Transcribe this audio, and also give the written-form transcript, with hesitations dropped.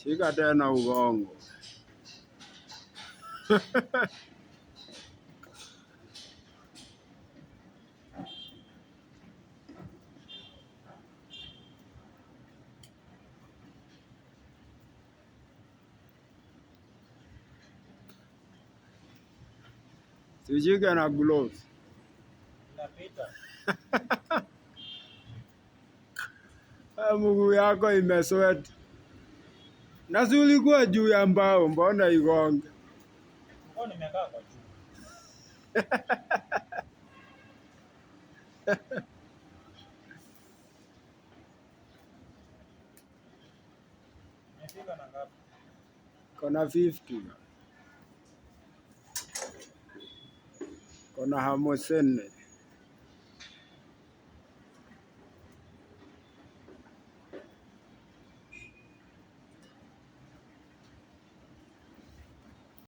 Shika tena ugongo. Sishike na gloves. Mguu yako imesweat. Na si ulikuwa juu ya mbao, mbona igonge? Mbona nimekaa kwa juu? Nimefika na ngapi? Kona 50. Kona 50.